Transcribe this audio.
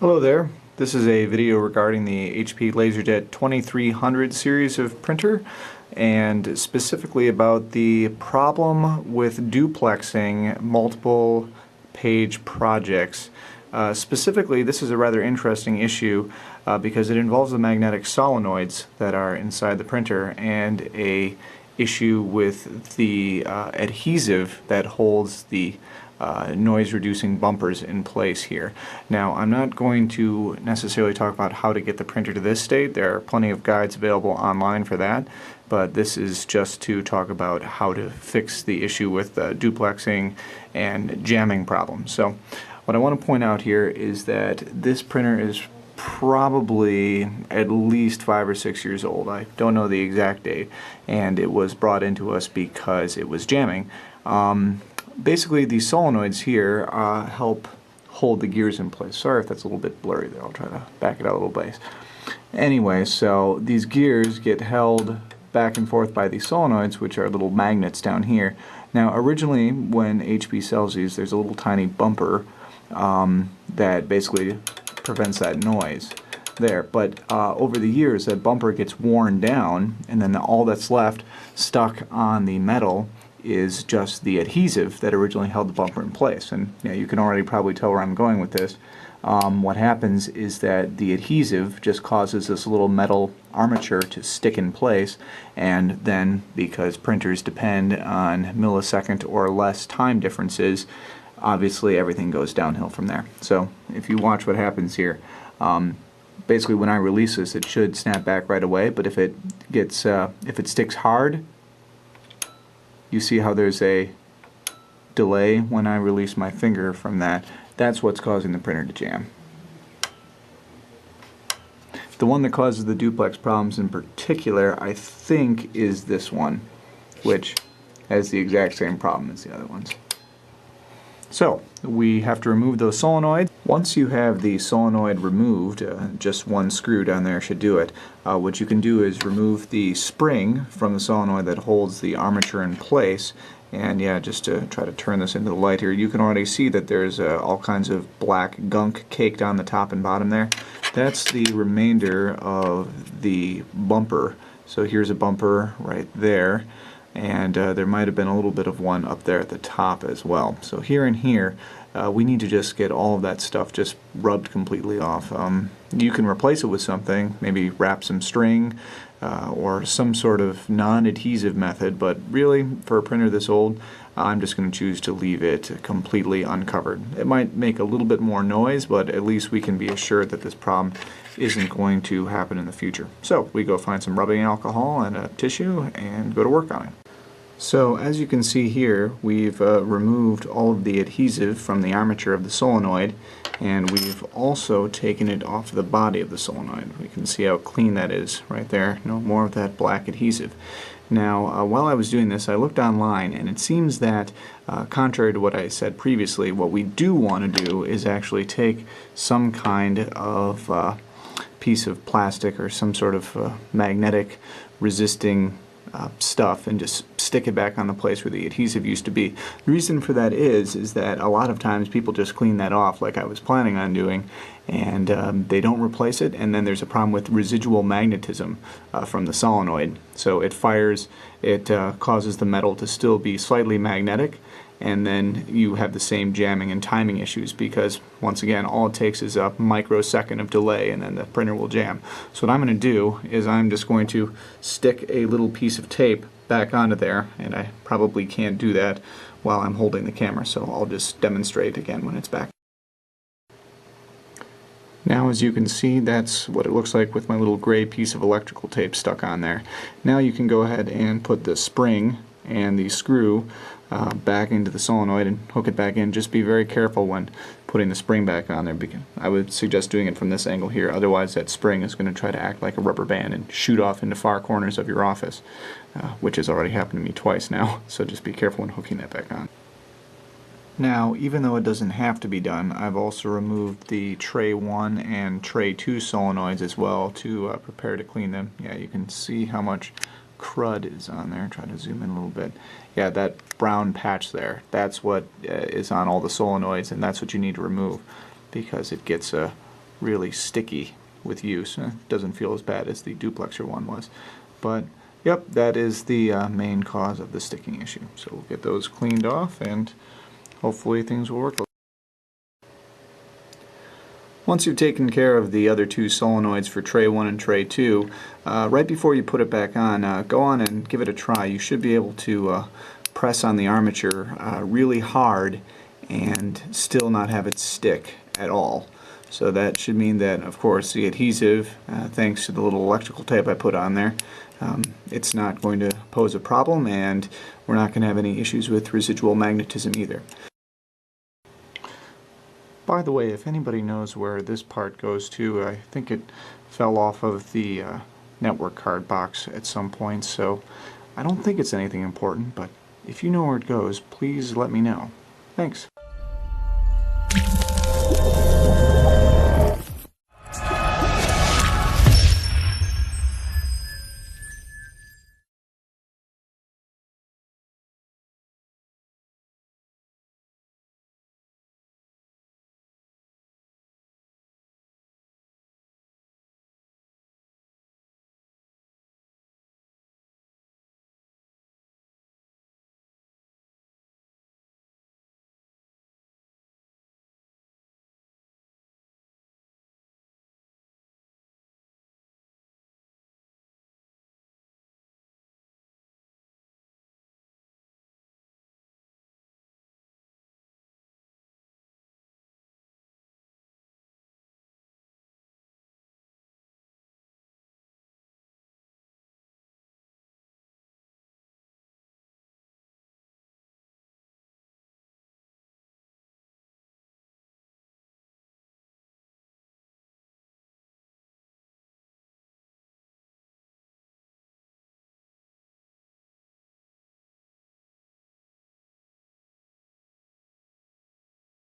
Hello there. This is a video regarding the HP LaserJet 2300 series of printer, and specifically about the problem with duplexing multiple page projects. Specifically, this is a rather interesting issue because it involves the magnetic solenoids that are inside the printer and a issue with the adhesive that holds the noise-reducing bumpers in place here. Now, I'm not going to necessarily talk about how to get the printer to this state. There are plenty of guides available online for that, but this is just to talk about how to fix the issue with duplexing and jamming problems. So, what I want to point out here is that this printer is probably at least 5 or 6 years old. I don't know the exact date, and it was brought into us because it was jamming. Basically, these solenoids here help hold the gears in place. Sorry if that's a little bit blurry there. I'll try to back it out a little bit. Anyway, so these gears get held back and forth by these solenoids, which are little magnets down here. Now, originally, when HP sells these, there's a little tiny bumper that basically prevents that noise there. But over the years, that bumper gets worn down, and then all that's left stuck on the metal is just the adhesive that originally held the bumper in place. And you can already probably tell where I'm going with this. What happens is that the adhesive just causes this little metal armature to stick in place, and then because printers depend on millisecond or less time differences, obviously everything goes downhill from there. So if you watch what happens here, basically when I release this, it should snap back right away, but if it sticks hard, you see how there's a delay when I release my finger from that. That's what's causing the printer to jam. The one that causes the duplex problems in particular, I think, is this one, which has the exact same problem as the other ones. So, we have to remove those solenoids. Once you have the solenoid removed, just one screw down there should do it. What you can do is remove the spring from the solenoid that holds the armature in place. And yeah, just to try to turn this into the light here, you can already see that there's all kinds of black gunk caked on the top and bottom there. That's the remainder of the bumper. So here's a bumper right there. And there might have been a little bit of one up there at the top as well. So here and here, we need to just get all of that stuff just rubbed completely off. You can replace it with something, maybe wrap some string or some sort of non-adhesive method, but really, for a printer this old, I'm just going to choose to leave it completely uncovered. It might make a little bit more noise, but at least we can be assured that this problem isn't going to happen in the future. So we go find some rubbing alcohol and a tissue and go to work on it. So as you can see here, we've removed all of the adhesive from the armature of the solenoid, and we've also taken it off the body of the solenoid. We can see how clean that is right there. No more of that black adhesive. Now, while I was doing this, I looked online, and it seems that, contrary to what I said previously, what we do want to do is actually take some kind of piece of plastic or some sort of magnetic resisting stuff and just stick it back on the place where the adhesive used to be. The reason for that is that a lot of times people just clean that off like I was planning on doing, and they don't replace it, and then there's a problem with residual magnetism from the solenoid. So it fires, it causes the metal to still be slightly magnetic, and then you have the same jamming and timing issues because, once again, all it takes is a microsecond of delay and then the printer will jam. So what I'm going to do is I'm just going to stick a little piece of tape back onto there, and I probably can't do that while I'm holding the camera, so I'll just demonstrate again when it's back. Now, as you can see, that's what it looks like with my little gray piece of electrical tape stuck on there. Now you can go ahead and put the spring and the screw back into the solenoid and hook it back in. Just be very careful when putting the spring back on there, because I would suggest doing it from this angle here, otherwise that spring is going to try to act like a rubber band and shoot off into far corners of your office, which has already happened to me twice now, so just be careful when hooking that back on. Now, even though it doesn't have to be done, I've also removed the tray 1 and tray 2 solenoids as well to prepare to clean them. Yeah, you can see how much crud is on there. Try to zoom in a little bit. Yeah, that brown patch there, that's what is on all the solenoids, and that's what you need to remove because it gets really sticky with use. It doesn't feel as bad as the duplexer one was. But yep, that is the main cause of the sticking issue. So we'll get those cleaned off and hopefully things will work. Once you've taken care of the other two solenoids for tray 1 and tray 2, right before you put it back on, go on and give it a try. You should be able to press on the armature really hard and still not have it stick at all. So that should mean that, of course, the adhesive, thanks to the little electrical tape I put on there, it's not going to pose a problem, and we're not going to have any issues with residual magnetism either. By the way, if anybody knows where this part goes to, I think it fell off of the network card box at some point, so I don't think it's anything important, but if you know where it goes, please let me know. Thanks.